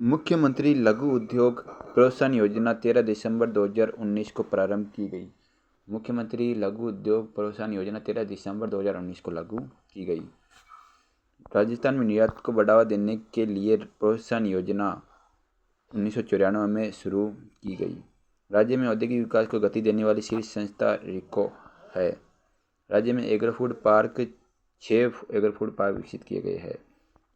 मुख्यमंत्री लघु उद्योग प्रोत्साहन योजना 13 दिसंबर 2019 को प्रारंभ की गई। मुख्यमंत्री लघु उद्योग प्रोत्साहन योजना 13 दिसंबर 2019 को लागू की गई। राजस्थान में निर्यात को बढ़ावा देने के लिए प्रोत्साहन योजना 1994 में शुरू की गई। राज्य में औद्योगिक विकास को गति देने वाली शीर्ष संस्था रिको है। राज्य में agro food park 6 agro food park विकसित किए गए हैं।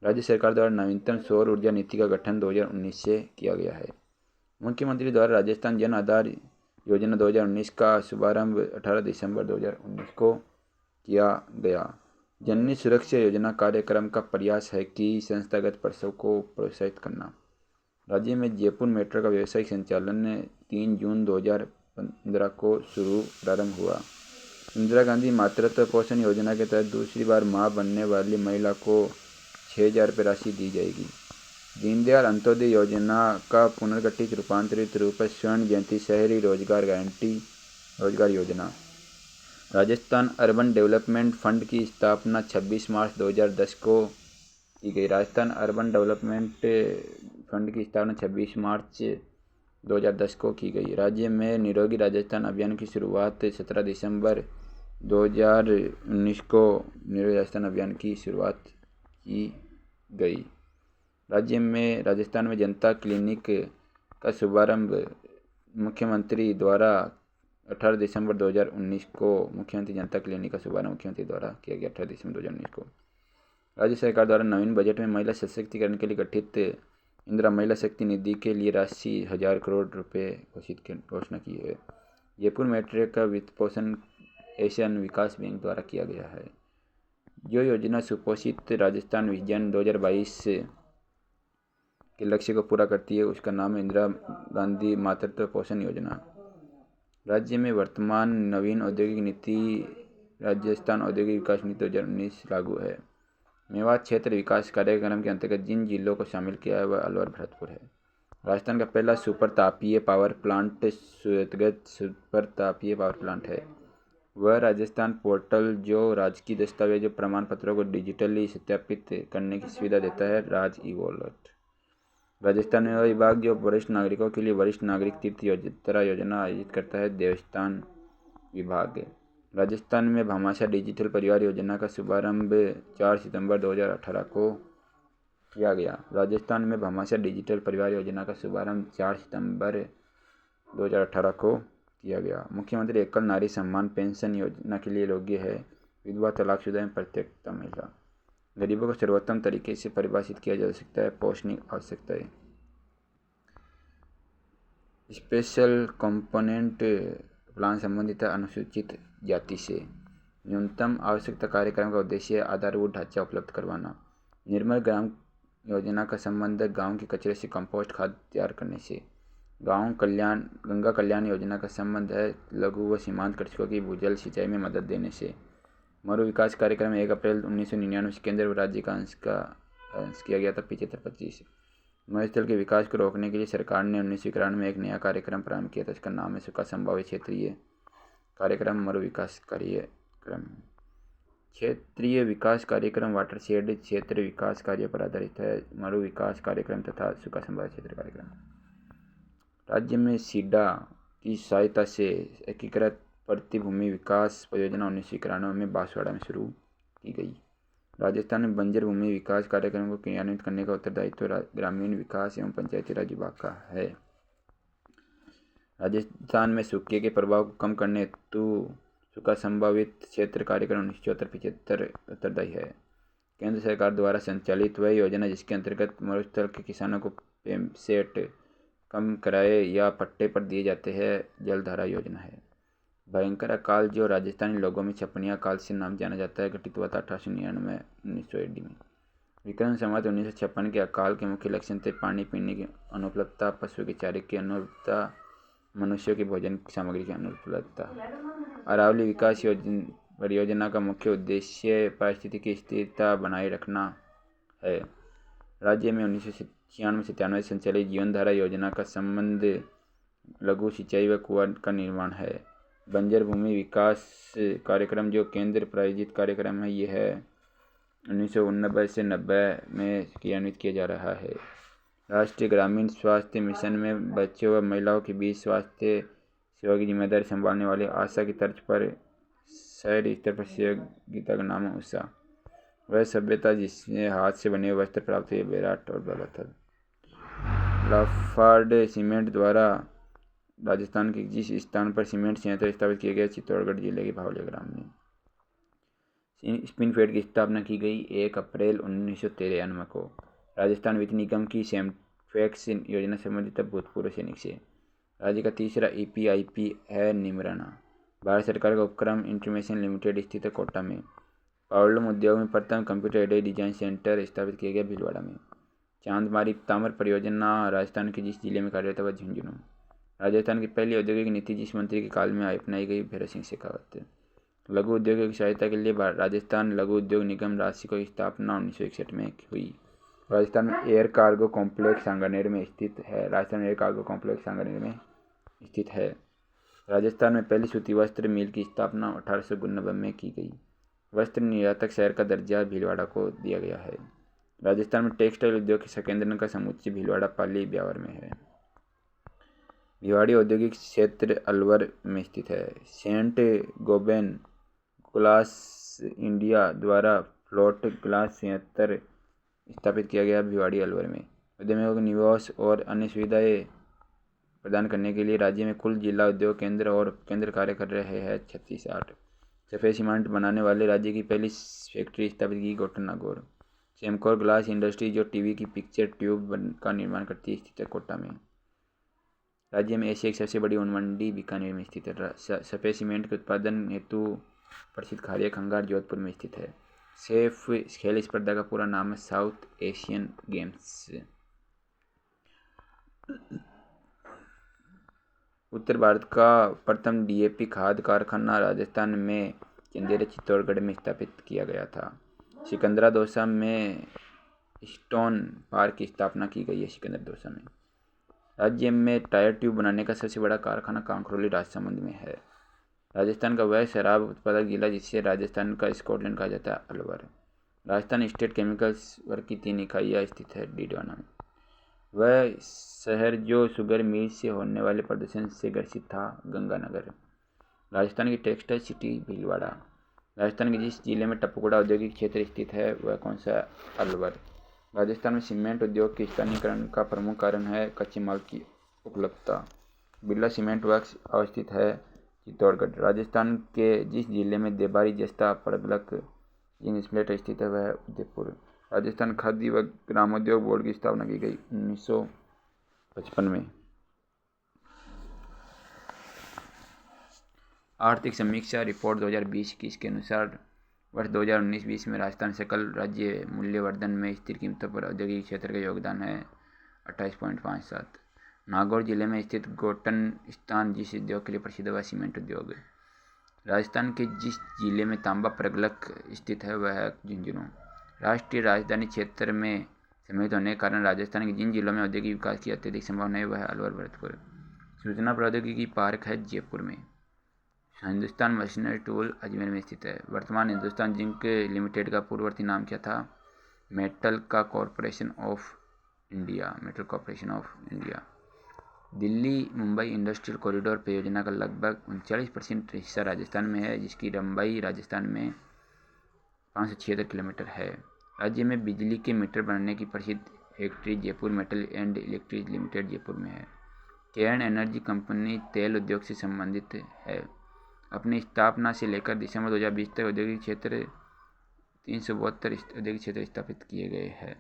राज्य सरकार द्वारा नवीनतम सौर ऊर्जा नीति का गठन 2019 से किया गया है। मुख्यमंत्री द्वारा राजस्थान जन आधार योजना 2019 का शुभारंभ 18 दिसंबर 2019 को किया गया। जननी सुरक्षा योजना कार्यक्रम का प्रयास है कि संस्थागत प्रसव को प्रोत्साहित करना। राज्य में जयपुर मेट्रो का व्यावसायिक संचालन 3 जून 2015 को प्रारंभ हुआ। इंदिरा गांधी मातृत्व पोषण योजना के तहत दूसरी बार मां बनने वाली महिला को 6,000 रुपये राशि दी जाएगी। दीनदयाल अंत्योदय योजना का पुनर्गठित रूपांतरित रूप स्वर्ण जयंती शहरी रोजगार गारंटी रोजगार योजना। राजस्थान अर्बन डेवलपमेंट फंड की स्थापना 26 मार्च 2010 को की गई। राजस्थान अर्बन डेवलपमेंट फंड की स्थापना 26 मार्च 2010 को की गई। राज्य में निरोगी राजस्थान अभियान की शुरुआत 17 दिसंबर 2019 को निरोगी राजस्थान अभियान की शुरुआत की गई। राज्य में राजस्थान में जनता क्लिनिक का शुभारंभ मुख्यमंत्री द्वारा 18 दिसंबर 2019 को मुख्यमंत्री जनता क्लिनिक का शुभारंभ मुख्यमंत्री द्वारा किया गया 18 दिसंबर 2019 को। राज्य सरकार द्वारा नवीन बजट में महिला सशक्तिकरण के लिए गठित इंदिरा महिला शक्ति निधि के लिए राशि 1000 करोड़ रुपए घोषणा की है। जयपुर मेट्रो का वित्त पोषण एशियन विकास बैंक द्वारा किया गया है। जो योजना सुपोषित राजस्थान विजन 2022 के लक्ष्य को पूरा करती है उसका नाम है इंदिरा गांधी मातृत्व पोषण योजना। राज्य में वर्तमान नवीन औद्योगिक नीति राजस्थान औद्योगिक विकास नीति 2019 लागू है। मेवात क्षेत्र विकास कार्यक्रम के अंतर्गत जिन जिलों को शामिल किया है वह अलवर भरतपुर है। राजस्थान का पहला सुपर तापीय पावर प्लांट सूर्यगत सुपर तापीय पावर प्लांट है। वह राजस्थान पोर्टल जो राजकीय दस्तावेजों प्रमाण पत्रों को डिजिटली सत्यापित करने की सुविधा देता है राज ई वॉलेट। राजस्थान में विभाग जो वरिष्ठ नागरिकों के लिए वरिष्ठ नागरिक तीर्थ यात्रा योजना आयोजित करता है देवस्थान विभाग। राजस्थान में भामाशाह डिजिटल परिवार योजना का शुभारंभ 4 सितंबर 2018 को किया गया। राजस्थान में भामाशाह डिजिटल परिवार योजना का शुभारंभ 4 सितंबर 2018 को किया गया। मुख्यमंत्री एकल नारी सम्मान पेंशन योजना के लिए योग्य है विधवा तलाकशुदा एवं परित्यक्ता महिला। गरीबों को सर्वोत्तम तरीके से परिभाषित किया जा सकता है पोषणीय आवश्यकताएं। स्पेशल कंपोनेंट प्लान संबंधित अनुसूचित जाति से न्यूनतम आवश्यकता कार्यक्रम का उद्देश्य आधारभूत ढांचा उपलब्ध करवाना। निर्मल ग्राम योजना का संबंध गांव के कचरे से कंपोस्ट खाद तैयार करने से। गंगा कल्याण योजना का संबंध है लघु व सीमांत कृषकों की भूजल सिंचाई में मदद देने से। मरु विकास कार्यक्रम 1 अप्रैल 1999 से केंद्र व राज्य का अंश किया गया था 75-25। मरुस्थल के विकास को रोकने के लिए सरकार ने 1991 में एक नया कार्यक्रम प्रारंभ किया था। इसका नाम है सुखा संभावित क्षेत्रीय कार्यक्रम मरु विकास कार्यक्रम। क्षेत्रीय विकास कार्यक्रम वाटरशेड क्षेत्र विकास कार्य पर आधारित है। मरु विकास कार्यक्रम तथा सुखा संभावित क्षेत्र कार्यक्रम। राज्य में सीडा की सहायता से एकीकृत प्रतिभूमि विकास परियोजना 1991 में बांसवाड़ा में शुरू की गई। राजस्थान में बंजर भूमि विकास कार्यक्रम को क्रियान्वित करने का उत्तरदायित्व ग्रामीण विकास एवं पंचायती राज विभाग का है। राजस्थान में सूखे के प्रभाव को कम करने हेतु सूखा संभावित क्षेत्र कार्यक्रम 1974-75 उत्तरदायी है। केंद्र सरकार द्वारा संचालित वह योजना जिसके अंतर्गत मरुस्थल के किसानों को पेमसेट कम किराए या पट्टे पर दिए जाते हैं जलधारा योजना है। भयंकर अकाल जो राजस्थानी लोगों में छपनिया काल से नाम जाना जाता है घटित हुआ था 1899-1900 AD में। विक्रम संवत 1956 के अकाल के मुख्य लक्षण थे पानी पीने की अनुपलब्धता, पशु के चारे की अनुपलब्धता, मनुष्यों की भोजन सामग्री की अनुपलब्धता। अरावली विकास परियोजना का मुख्य उद्देश्य पारिस्थितिकी स्थिरता बनाए रखना है। राज्य में 1996-97 संचालित जीवनधारा योजना का संबंध लघु सिंचाई व कुआं का निर्माण है। बंजर भूमि विकास कार्यक्रम जो केंद्र प्रायोजित कार्यक्रम है यह 1989 से 90 में क्रियान्वित किया जा रहा है। राष्ट्रीय ग्रामीण स्वास्थ्य मिशन में बच्चों व महिलाओं के बीच स्वास्थ्य सेवा की जिम्मेदारी संभालने वाले आशा की तर्ज पर शहरी स्तर पर सहयोगिता का नाम है उषा। वह सभ्यता जिसने हाथ से बने हुए वस्त्र प्राप्त हुए विराट और बड़ा था। लाफार्ड सीमेंट द्वारा राजस्थान के जिस स्थान पर सीमेंट संयंत्र स्थापित किया गया चित्तौड़गढ़ जिले के भावली ग्राम में स्पिनफेड की स्थापना की गई 1 अप्रैल 1993 को। राजस्थान वित्त निगम की सेमफेक्स योजना संबंधित भूतपूर्व सैनिक से। राज्य का तीसरा EPIP है निमराना। भारत सरकार का उपक्रम इंटरमेशन लिमिटेड स्थित है कोटा में। पावरलूम उद्योग में प्रथम कंप्यूटर एडेड डिजाइन सेंटर स्थापित किया गया भीलवाड़ा में। चांदमारी ताम्र परियोजना राजस्थान के जिस जिले में कार्यरत है वह झुंझुनू। राजस्थान की पहली औद्योगिक नीति जिस मंत्री के काल में अपनाई गई भैरव सिंह शेखावत। लघु उद्योगों की सहायता के लिए राजस्थान लघु उद्योग निगम राशि की स्थापना 1961 में हुई। राजस्थान में एयर कार्गो कॉम्प्लेक्स सांगानेर में स्थित है। राजस्थान में पहली सूती वस्त्र मिल की स्थापना 1899 में की गई। वस्त्र निर्यातक शहर का दर्जा भीलवाड़ा को दिया गया है। राजस्थान में टेक्सटाइल उद्योग के संकेंद्रण का समुच्चय भीलवाड़ा पाली ब्यावर में है। भिवाड़ी औद्योगिक क्षेत्र अलवर में स्थित है। सेंट गोबेन ग्लास इंडिया द्वारा फ्लोट ग्लास संयंत्र स्थापित किया गया भिवाड़ी अलवर में। उद्यमियों को निवेश और अन्य सुविधाएं प्रदान करने के लिए राज्य में कुल जिला उद्योग केंद्र और केंद्र कार्य कर रहे हैं 36-8। सफ़ेद सीमेंट बनाने वाले राज्य की पहली फैक्ट्री स्थापित की गोठन नागौर। सेमकोर ग्लास इंडस्ट्री जो टीवी की पिक्चर ट्यूब का निर्माण करती है स्थित है कोटा में। राज्य में एशिया की सबसे बड़ी ऊन मंडी बीकानेर में स्थित है। सफ़ेद सीमेंट के उत्पादन हेतु प्रसिद्ध खारिया खंगार जोधपुर में स्थित है। सेफ खेल स्पर्धा का पूरा नाम है साउथ एशियन गेम्स। उत्तर भारत का प्रथम DAP खाद कारखाना राजस्थान में चंदेरी चित्तौड़गढ़ में स्थापित किया गया था। सिकंदरा दौसा में स्टोन पार्क की स्थापना की गई है। सिकंदर दौसा में राज्य में टायर ट्यूब बनाने का सबसे बड़ा कारखाना कांकरोली राजसमंद में है। राजस्थान का वह शराब उत्पादक जिला जिससे राजस्थान का स्कॉटलैंड कहा जाता है अलवर। राजस्थान स्टेट केमिकल्स वर्ग की 3 इकाइयाँ स्थित है डीडवाना में। वह शहर जो शुगर मिल से होने वाले प्रदूषण से ग्रसित था गंगानगर। राजस्थान की टेक्सटाइल सिटी भीलवाड़ा। राजस्थान के जिस जिले में टपुकुड़ा औद्योगिक क्षेत्र स्थित है वह कौन सा अलवर। राजस्थान में सीमेंट उद्योग के स्थानीयकरण का प्रमुख कारण है कच्चे माल की उपलब्धता। बिरला सीमेंट वर्क्स अवस्थित है चित्तौड़गढ़। राजस्थान के जिस जिले में देबारी जस्ता पड़गलक जिंक स्लेट स्थित है वह उदयपुर। राजस्थान खादी व ग्रामोद्योग बोर्ड की स्थापना की गई 1955 में। आर्थिक समीक्षा रिपोर्ट 2020-21 के अनुसार वर्ष 2019-20 में राजस्थान सकल राज्य मूल्यवर्धन में स्थिर कीमतों पर औद्योगिक क्षेत्र का योगदान है 28.57। नागौर जिले में स्थित गोटन स्थान जिस उद्योग के लिए प्रसिद्ध है वह सीमेंट उद्योग है। राजस्थान के जिस जिले में तांबा प्रगलक स्थित है वह है झुंझुनू। राष्ट्रीय राजधानी क्षेत्र में सम्मिलित होने के कारण राजस्थान के जिन जिलों में औद्योगिक विकास की अत्यधिक संभावना है वह है अलवर भरतपुर। सूचना प्रौद्योगिकी पार्क है जयपुर में। हिंदुस्तान मशीनरी टूल अजमेर में स्थित है। वर्तमान हिंदुस्तान जिंक लिमिटेड का पूर्ववर्ती नाम क्या था? Metal corporation of India. Delhi Mumbai industrial corridor परियोजना का लगभग 39% हिस्सा राजस्थान में है जिसकी लंबाई राजस्थान में 576 किलोमीटर है। राज्य में बिजली के मीटर बनाने की प्रसिद्ध factory Jaipur metal and electric limited Jaipur में है। केयर्न एनर्जी कंपनी तेल उद्योग से संबंधित है। अपनी स्थापना से लेकर दिसंबर 2020 तक औद्योगिक क्षेत्र 372 औद्योगिक क्षेत्र स्थापित किए गए हैं।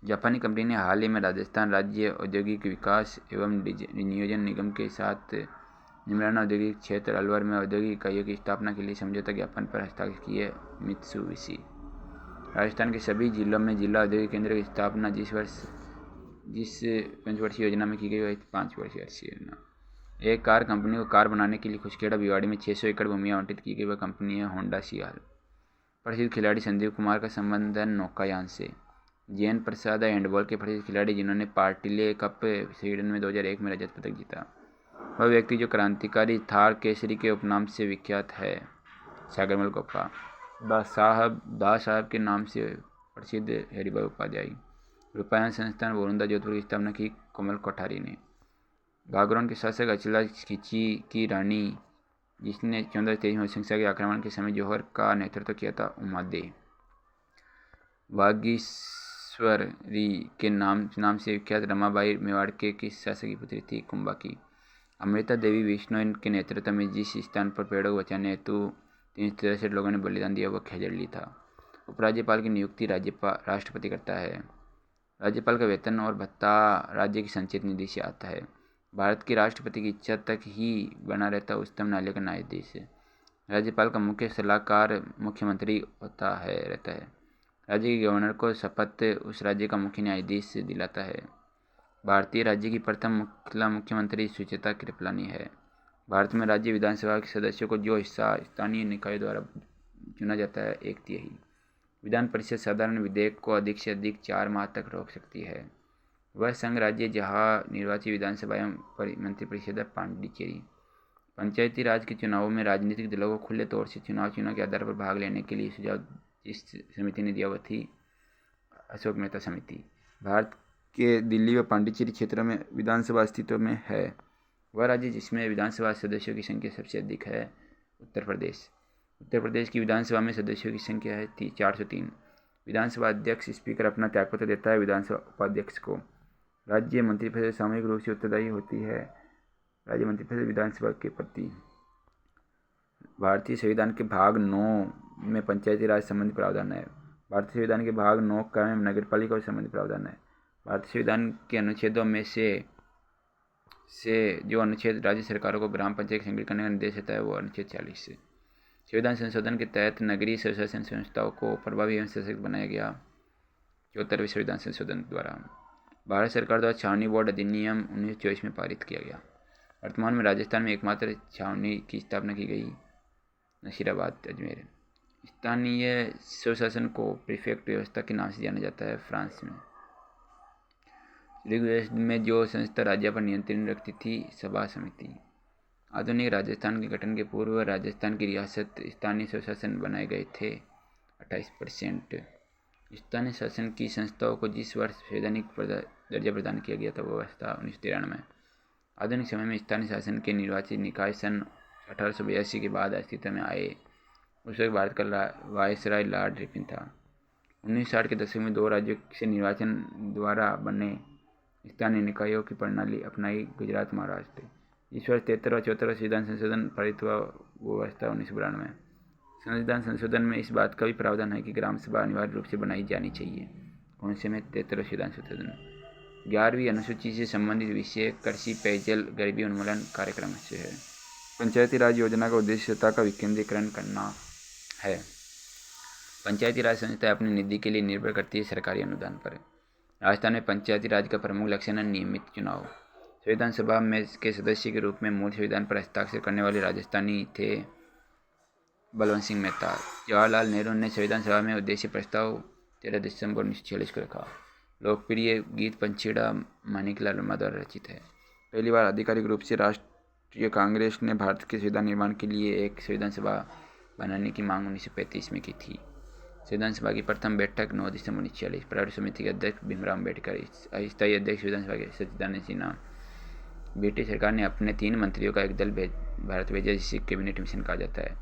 जापानी कंपनी ने हाल ही में राजस्थान राज्य औद्योगिक विकास एवं नियोजन निगम के साथ निमराना औद्योगिक क्षेत्र अलवर में औद्योगिक इकाइयों की स्थापना के लिए समझौता ज्ञापन पर हस्ताक्षर किए मित्सुबिशी। राजस्थान के सभी जिलों में जिला औद्योगिक केंद्र की स्थापना जिस पंचवर्षीय योजना में की गई वह 5 वर्षीय योजना। एक कार कंपनी को कार बनाने के लिए खुशखेड़ा भिवाड़ी में 600 एकड़ भूमि आवंटित की गई। वह कंपनी है होंडा सियाल। प्रसिद्ध खिलाड़ी संदीप कुमार का संबंध है नौकायान से। जैन प्रसाद हैंडबॉल के प्रसिद्ध खिलाड़ी जिन्होंने पार्टिले कप स्वीडन में 2001 में रजत पदक जीता। वह व्यक्ति जो क्रांतिकारी थार केसरी के उपनाम से विख्यात है सागरमल गोपा। दास साहब के नाम से प्रसिद्ध हरिभाई उपाध्याय। रूपायन संस्थान बोरुंदा जोधपुर की स्थापना की कोमल कोठारी ने। गागरोन के शासक अचला खिची की रानी जिसने 1423 में सिंगसा के आक्रमण के समय जौहर का नेतृत्व किया था, उमादे। वागीश्वरी के नाम से विख्यात रमाबाई मेवाड़ के शासक की पुत्री थी, कुंभा की। अमृता देवी विश्नोई के नेतृत्व में जिस स्थान पर पेड़ों को बचाने हेतु 363 लोगों ने बलिदान दिया वह खेजड़ली था। उपराज्यपाल की नियुक्ति राष्ट्रपति करता है। राज्यपाल का वेतन और भत्ता राज्य की संचित निधि से आता है। भारत के राष्ट्रपति की इच्छा तक ही बना रहता उच्चतम न्यायालय का न्यायाधीश। राज्यपाल का मुख्य सलाहकार मुख्यमंत्री रहता है। राज्य के गवर्नर को शपथ उस राज्य का मुख्य न्यायाधीश दिलाता है। भारतीय राज्य की प्रथम महिला मुख्यमंत्री सुचेता कृपलानी है। भारत में राज्य विधानसभा के सदस्यों को जो हिस्सा स्थानीय निकायों द्वारा चुना जाता है 1/3। विधान परिषद साधारण विधेयक को अधिक से अधिक 4 माह तक रोक सकती है। वह संघ राज्य जहाँ निर्वाचित विधानसभा एवं मंत्रिपरिषद पांडिचेरी। पंचायती राज के चुनावों में राजनीतिक दलों को खुले तौर से चुनाव के आधार पर भाग लेने के लिए सुझाव जिस समिति ने दिया वह थी अशोक मेहता समिति। भारत के दिल्ली व पांडिचेरी क्षेत्र में विधानसभा अस्तित्व में है। वह राज्य जिसमें विधानसभा सदस्यों की संख्या सबसे अधिक है उत्तर प्रदेश। उत्तर प्रदेश की विधानसभा में सदस्यों की संख्या है 403। विधानसभा अध्यक्ष स्पीकर अपना त्यागपत्र देता है विधानसभा उपाध्यक्ष को। राज्य मंत्रिपरिषद सामूहिक रूप से उत्तरदायी होती है राज्य मंत्रिपरिषद विधानसभा के प्रति। भारतीय संविधान के भाग 9 में पंचायती राज संबंधी प्रावधान है। भारतीय संविधान के भाग 9 का में नगरपालिका और संबंधी प्रावधान है। भारतीय संविधान के अनुच्छेदों में से जो अनुच्छेद राज्य सरकारों को ग्राम पंचायत संगठित करने का निर्देश देता है वो अनुच्छेद 40 से। संविधान संशोधन के तहत नगरीय स्वशासन संस्थाओं को प्रभावी एवं सशक्त बनाया गया 74वें संविधान संशोधन द्वारा। भारत सरकार द्वारा छावनी बोर्ड अधिनियम 1924 में पारित किया गया। वर्तमान में राजस्थान में एकमात्र छावनी की स्थापना की गई नसीराबाद अजमेर। स्थानीय स्वशासन को प्रीफेक्ट व्यवस्था के नाम से जाना जाता है फ्रांस में। ऋग्वेद में जो संस्था राज्य पर नियंत्रण रखती थी सभा समिति। आधुनिक राजस्थान के गठन के पूर्व राजस्थान की रियासत स्थानीय स्वशासन बनाए गए थे 28%। स्थानीय शासन की संस्थाओं को जिस वर्ष संवैधानिक दर्जा प्रदान किया गया था वह वर्ष था 1993। आधुनिक समय में स्थानीय शासन के निर्वाचित निकाय सन 1882 के बाद अस्तित्व में आए। उस वक्त भारत का वायसराय लॉर्ड रिपन था। 1960 के दशक में 2 राज्यों से निर्वाचन द्वारा बने स्थानीय निकायों की प्रणाली अपनाई गुजरात महाराष्ट्र। इस वर्ष 73 और 74 संविधान संशोधन पारित हुआ वो वर्ष था 1992। संविधान संशोधन में इस बात का भी प्रावधान है कि ग्राम सभा अनिवार्य रूप से बनाई जानी चाहिए। कौन से में 73 संविधान संशोधन। 11वीं अनुसूची से संबंधित विषय कृषि, पेयजल, गरीबी उन्मूलन कार्यक्रम से है। पंचायती राज योजना का उद्देश्य सत्ता का विकेंद्रीकरण करना है। पंचायती राज संस्था अपनी निधि के लिए निर्भर करती है सरकारी अनुदान पर। राजस्थान में पंचायती राज का प्रमुख लक्षण है नियमित चुनाव। संविधान सभा में के सदस्य के रूप में मूल संविधान पर हस्ताक्षर करने वाले राजस्थानी थे बलवंत सिंह मेहता। जवाहरलाल नेहरू ने संविधान सभा में उद्देश्य प्रस्ताव 13 दिसंबर 1946 को रखा। लोकप्रिय गीत पंछीड़ा माणिकलाल वर्मा द्वारा रचित है। पहली बार आधिकारिक रूप से राष्ट्रीय कांग्रेस ने भारत के संविधान निर्माण के लिए एक संविधान सभा बनाने की मांग 1935 में की थी। संविधान सभा की प्रथम बैठक 9 दिसंबर 1946। प्रारूप समिति के अध्यक्ष भीमराव अम्बेडकर। अस्थायी अध्यक्ष विधान सभा के सच्चिदानंद सिन्हा। ब्रिटिश सरकार ने अपने 3 मंत्रियों का एक दल भारत भेजा जिसे कैबिनेट मिशन कहा जाता है।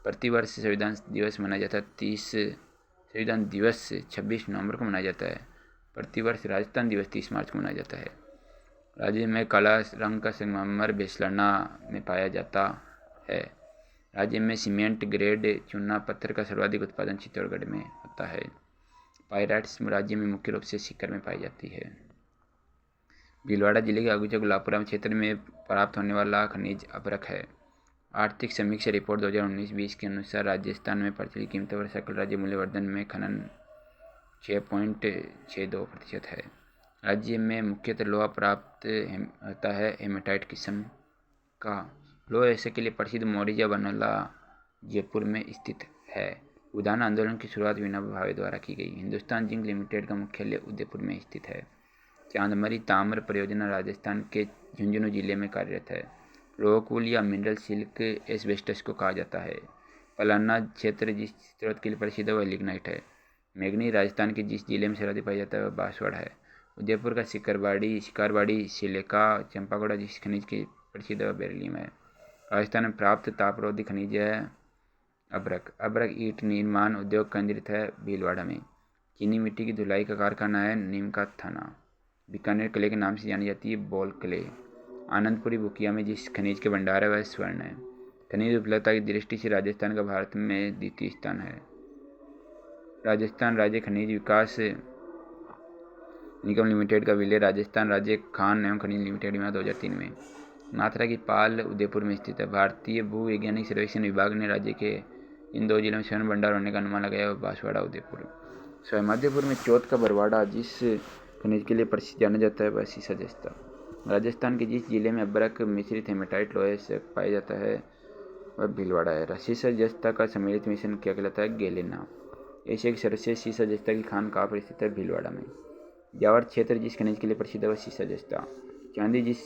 प्रतिवर्ष संविधान दिवस मनाया जाता है। 30 संविधान दिवस 26 नवंबर को मनाया जाता है। प्रतिवर्ष राजस्थान दिवस 30 मार्च को मनाया जाता है। राज्य में काला रंग का संगमरमर बेसलना में पाया जाता है। राज्य में सीमेंट ग्रेड चूना पत्थर का सर्वाधिक उत्पादन चित्तौड़गढ़ में होता है। पाइराइट्स राज्य में मुख्य रूप से सीकर में पाई जाती है। भीलवाड़ा जिले के अगुचा गुलाबपुरा क्षेत्र में प्राप्त होने वाला खनिज अभ्रक है। आर्थिक समीक्षा रिपोर्ट 2019-20 के अनुसार राजस्थान में प्रचलित कीमतों पर सकल राज्य मूल्यवर्धन में खनन 6.62% है। राज्य में मुख्यतः लोहा प्राप्त होता है। हेमेटाइट किस्म का लोहा ऐसे के लिए प्रसिद्ध मोरिजा बनला जयपुर में स्थित है। उद्यान आंदोलन की शुरुआत विनोबा भावे द्वारा की गई। हिंदुस्तान जिंक लिमिटेड का मुख्यालय उदयपुर में स्थित है। चांदमरी ताम्र परियोजना राजस्थान के झुंझुनू जिले में कार्यरत है। रोकवूल या मिनरल सिल्क एस्बेस्टस को कहा जाता है। पलाना क्षेत्र जिस स्रोत के लिए प्रसिद्ध है वह लिग्नाइट है। मेघनी राजस्थान के जिस जिले में सर्वाधिक पाया जाता है वह बांसवाड़ा है। उदयपुर का शिकारवाड़ी सिलिका चंपाकोड़ा जिस खनिज की प्रसिद्ध है बेरिलियम है। राजस्थान में प्राप्त तापरोधी खनिज है अब्रक। अब्रक ईंट निर्माण उद्योग केंद्रित है भीलवाड़ा में। चीनी मिट्टी की धुलाई का कारखाना है नीम का थाना। बीकानेर किले के नाम से जानी जाती है बौल किले। आनंदपुरी बुकिया में जिस खनिज के भंडार है वह स्वर्ण है। खनिज उपलब्धता की दृष्टि से राजस्थान का भारत में द्वितीय स्थान है। राजस्थान राज्य खनिज विकास निगम लिमिटेड का विलय राजस्थान राज्य खान एवं खनिज लिमिटेड में 2003 में। नाथरा की पाल उदयपुर में स्थित है। भारतीय भू वैज्ञानिक सर्वेक्षण विभाग ने राज्य के इन 2 जिलों में स्वर्ण भंडार होने का अनुमान लगाया है बांसवाड़ा उदयपुर। मध्यपुर में चौथ का बरवाड़ा जिस खनिज के लिए प्रसिद्ध जाना जाता है वह सीसा जस्ता। राजस्थान के जिस जिले में अब्रक मिश्रित हेमेटाइट लोहे से पाया जाता है वह भीलवाड़ा है। सीसा जस्ता का सम्मिलित मिश्रण क्या कहलाता है गेलेना। एशिया की सर्वश्रेष्ठ सीसा जस्ता की खान कहाँ पर स्थित है भीलवाड़ा में। जावर क्षेत्र जिस खनिज के लिए प्रसिद्ध है वह सीसा जस्ता। चांदी जिस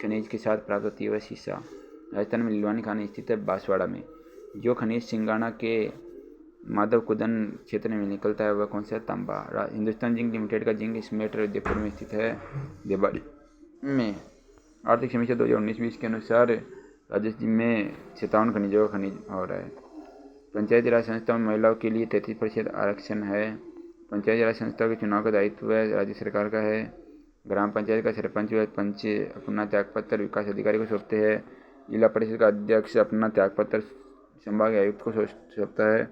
खनिज के साथ प्राप्त होती है वह सीसा। राजस्थान में लीलवानी खान स्थित है बांसवाड़ा में। जो खनिज सिंगाना के माधवकुदन क्षेत्र में निकलता है वह कौन सा है तांबा। हिंदुस्तान जिंक लिमिटेड का जिंक स्मेल्टर उदयपुर में स्थित है देवाड़ी में। आर्थिक समीक्षा 2019-20 के अनुसार राज्य में 57 खनिजों का खनिज हो रहा है। पंचायती राज संस्थाओं में महिलाओं के लिए 33% आरक्षण है। पंचायती राज संस्थाओं के चुनाव का दायित्व राज्य सरकार का है। ग्राम पंचायत का सरपंच व पंच अपना त्यागपत्र विकास अधिकारी को सौंपते हैं। जिला परिषद का अध्यक्ष अपना त्यागपत्र संभाग आयुक्त को सौंपता है।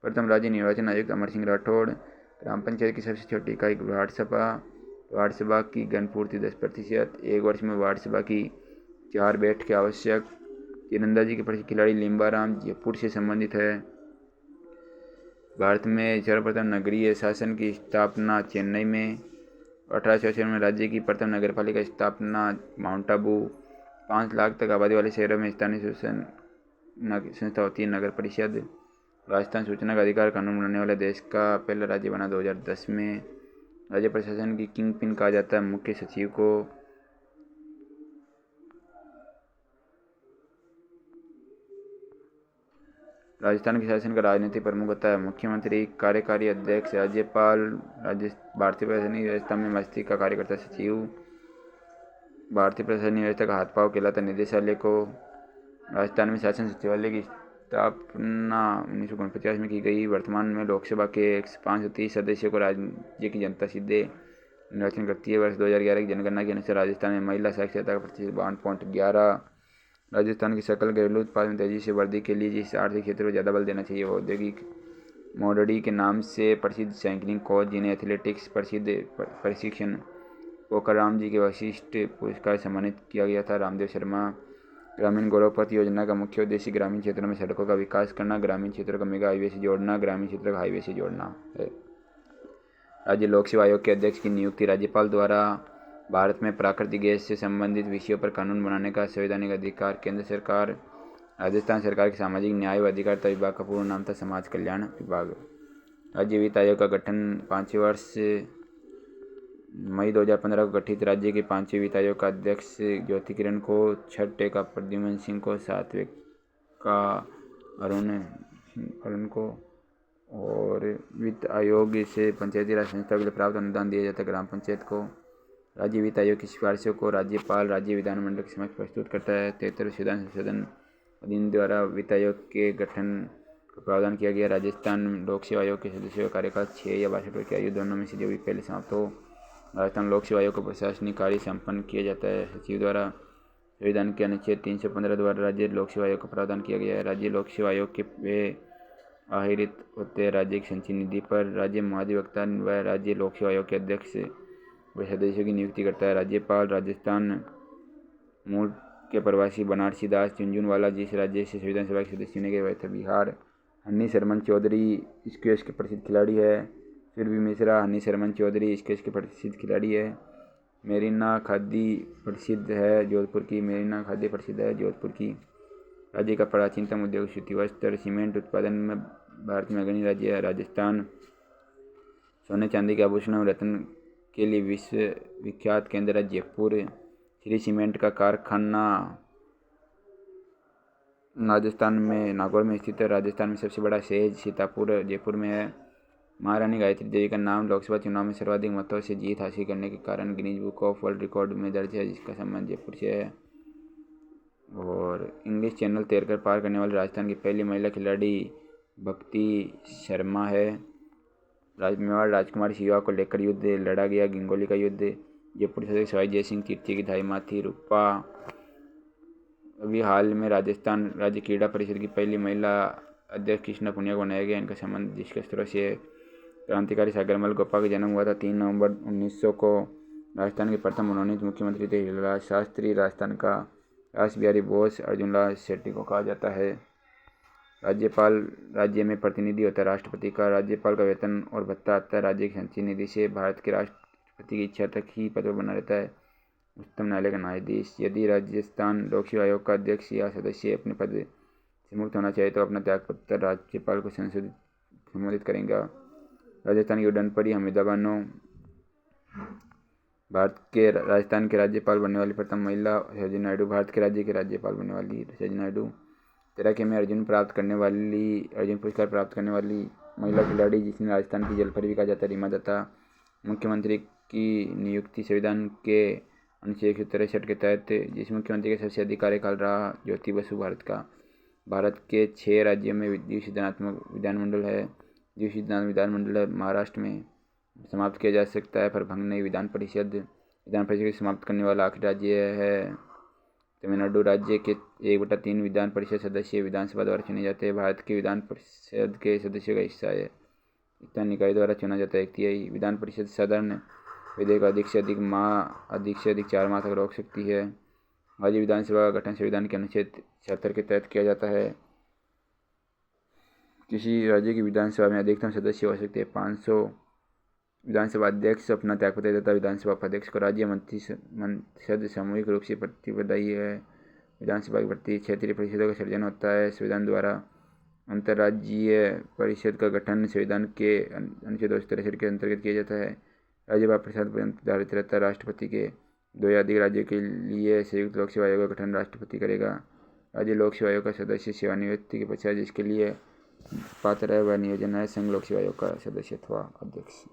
प्रथम राज्य निर्वाचन आयुक्त अमर सिंह राठौड़। ग्राम पंचायत की सबसे छोटी इकाई वार्ड सभा की घनपूर्ति 10%। 1 वर्ष में वार्ड सभा की 4 बैठकें आवश्यक। तीरंदाजी के प्रसिद्ध खिलाड़ी लिम्बाराम जयपुर से संबंधित है। भारत में सर्वप्रथम नगरीय शासन की स्थापना चेन्नई में। 1866 में राज्य की प्रथम नगरपालिका स्थापना माउंट आबू। 5 लाख तक आबादी वाले शहरों में स्थानीय शासन संस्था होती है नगर परिषद। राजस्थान सूचना का अधिकार कानून बनाने वाले देश का पहला राज्य बना 2010 में। राज्य प्रशासन की किंग पिन कहा जाता है मुख्य सचिव को। राजस्थान के शासन का राजनीतिक प्रमुख होता है मुख्यमंत्री, कार्यकारी अध्यक्ष, राज्यपाल। भारतीय प्रशासनिक व्यवस्था में मस्तिष्क का कार्य करता है सचिव। भारतीय प्रशासनिक व्यवस्था का हाथ पांव कहलाता है निदेशालय को। राजस्थान में शासन सचिवालय की स्थापना 1949 में की गई। वर्तमान में लोकसभा के 530 सदस्यों को राज्य की जनता सीधे निर्वाचन करती है। वर्ष 2011 की जनगणना के अनुसार राजस्थान में महिला साक्षरता का प्रतिशत 52.11। राजस्थान की सकल घरेलू उत्पाद में तेजी से वृद्धि के लिए जिस आर्थिक क्षेत्र को ज़्यादा बल देना चाहिए वो औद्योगिक मोडडी के नाम से प्रसिद्ध साइकिलिंग कोच जिन्हें एथलेटिक्स प्रसिद्ध प्रशिक्षण पोखरराम जी के वशिष्ठ पुरस्कार सम्मानित किया गया था रामदेव शर्मा। ग्रामीण गौरव पथ योजना का मुख्य उद्देश्य ग्रामीण क्षेत्रों में सड़कों का विकास करना, ग्रामीण क्षेत्रों को मेगा हाईवे से जोड़ना, ग्रामीण क्षेत्रों को हाईवे से जोड़ना है। राज्य लोक सेवा आयोग के अध्यक्ष की नियुक्ति राज्यपाल द्वारा। भारत में प्राकृतिक गैस से संबंधित विषयों पर कानून बनाने का संवैधानिक अधिकार केंद्र सरकार। राजस्थान सरकार के सामाजिक न्याय व अधिकारिता विभाग का पूर्ण नाम था समाज कल्याण विभाग। राज्य वित्त आयोग का गठन 5वें वर्ष मई 2015 को गठित। राज्य के 5वें वित्त आयोग का अध्यक्ष ज्योति किरण को, 6ठे का प्रद्युमन सिंह को, 7वें का अरुण को। और वित्त आयोग से पंचायती राज संस्थाओं के लिए प्राप्त अनुदान दिया जाता है ग्राम पंचायत को। राज्य वित्त आयोग की सिफारिशों को राज्यपाल राज्य विधानमंडल के समक्ष प्रस्तुत करता है। 73वें संशोधन अधिनियम द्वारा वित्त आयोग के गठन का प्रावधान किया गया। राजस्थान लोक सेवा आयोग के सदस्यों का कार्यकाल 6 या 62 वर्ष की आयु दोनों में से जो भी पहले समाप्त हो। राजस्थान लोक सेवा आयोग को प्रशासनिक कार्य संपन्न किया जाता है सचिव द्वारा। संविधान के अनुच्छेद 315 द्वारा राज्य लोक सेवा आयोग को प्रावधान किया गया है। राज्य लोक सेवा आयोग के वे आहरित होते हैं राज्य की संचित निधि पर। राज्य महाधिवक्ता व राज्य लोक सेवा आयोग के अध्यक्ष व सदस्यों की नियुक्ति करता है राज्यपाल। राजस्थान मूल के प्रवासी बनारसी दास झुंझुनवाला जिस राज्य से संविधान सभा के सदस्य चुने गए वह थे बिहार। हन्नी शरमन चौधरी स्क्वैश के प्रसिद्ध खिलाड़ी है। सुरभि मिश्रा हन्नी शरमन चौधरी स्क्वैश के प्रसिद्ध खिलाड़ी है। मेरिना खादी प्रसिद्ध है जोधपुर की। मेरिना खादी प्रसिद्ध है जोधपुर की। राज्य का प्राचीनतम उद्योग सूती वस्त्र सीमेंट उत्पादन में भारत में अग्रणी राज्य है राजस्थान। सोने चांदी के आभूषण और रत्न के लिए विश्व विख्यात केंद्र है जयपुर। श्री सीमेंट का कारखाना राजस्थान में नागौर में स्थित है। राजस्थान में सबसे बड़ा शहर सीतापुर जयपुर में है। महारानी गायत्री देवी का नाम लोकसभा चुनाव में सर्वाधिक मतों से जीत हासिल करने के कारण Guinness book of world record में दर्ज है, जिसका संबंध जयपुर से है। और इंग्लिश चैनल तैरकर पार करने वाली राजस्थान की पहली महिला खिलाड़ी भक्ति शर्मा है। मेवाड़ राजकुमारी शिवा को लेकर युद्ध लड़ा गया, गिंगोली का युद्ध। जयपुर शासक सवाई जयसिंह तृतीय की धाई माँ थी रूपा। अभी हाल में राजस्थान राज्य क्रीड़ा परिषद की पहली महिला अध्यक्ष कृष्णा पुनिया को बनाया गया। इनका संबंध जिसके स्रोत से क्रांतिकारी सागरमल गोपा का जन्म हुआ था 3 नवंबर 1900 को। राजस्थान के प्रथम मनोनीत मुख्यमंत्री थे हीरालाल शास्त्री। राजस्थान का रास बिहारी बोस अर्जुनलाल शेट्टी को कहा जाता है। राज्यपाल राज्य में प्रतिनिधि होता है राष्ट्रपति का। राज्यपाल का वेतन और भत्ता आता है राज्य की संचयी निधि से। भारत के राष्ट्रपति की इच्छा तक ही पद पर बना रहता है। उच्चतम न्यायालय का न्यायाधीश। यदि राजस्थान लोक सेवा आयोग का अध्यक्ष या सदस्य अपने पद से मुक्त होना चाहे तो अपना त्यागपत्र राज्यपाल को संबोधित करेंगे। राजस्थान की उड़ान परी हमीदाबाद 9। राजस्थान के राज्यपाल बनने वाली प्रथम महिला सरोजिनी नायडू। भारत के राज्य के राज्यपाल बनने वाली सरोजिनी नायडू। तैराकी में अर्जुन पुरस्कार प्राप्त करने वाली महिला खिलाड़ी जिसने राजस्थान की जलपरी भी कहा जाता है रीमा दत्ता। मुख्यमंत्री की नियुक्ति संविधान के अनुच्छेद 163 के तहत जिस मुख्यमंत्री का सबसे अधिक कार्यकाल रहा ज्योति बसु भारत के 6 राज्यों में द्विसदनात्मक विधानमंडल है। द्विसदनात्मक विधानमंडल महाराष्ट्र में समाप्त किया जा सकता है पर भंग नहीं। विधान परिषद को समाप्त करने वाला आखिरी राज्य है तमिलनाडु। राज्य के 1/3 विधान परिषद सदस्य विधानसभा द्वारा चुने जाते हैं। भारत के विधान परिषद के सदस्यों का हिस्सा है। इतना निकाय द्वारा चुना जाता है 1/3। विधान परिषद साधारण विधेयक अधिक से अधिक 4 माह तक रोक सकती है। राज्य विधानसभा का गठन संविधान के अनुच्छेद 76 के तहत किया जाता है। किसी राज्य की विधानसभा में अधिकतम सदस्य हो सकते हैं 500। विधानसभा अध्यक्ष अपना त्यागपत्र देता है विधानसभा उपाध्यक्ष को। राज्य मंत्रिसद सामूहिक रूप से प्रतिबद्ध है। विधानसभा के प्रति क्षेत्रीय परिषदों का सृजन होता है संविधान द्वारा। अंतर्राज्यीय परिषद का गठन संविधान के अनुच्छेद 263 के अंतर्गत किया जाता है। राज्यपाल प्रसाद पर आधारित रहता है राष्ट्रपति के। 2 या अधिक राज्यों के लिए संयुक्त लोक सेवा आयोग का गठन राष्ट्रपति करेगा। राज्य लोक सेवा आयोग का सदस्य सेवानिवृत्ति के पश्चात जिसके लिए पात्र है वह नियोजन है संघ लोक सेवा आयोग का सदस्य अथवा अध्यक्ष।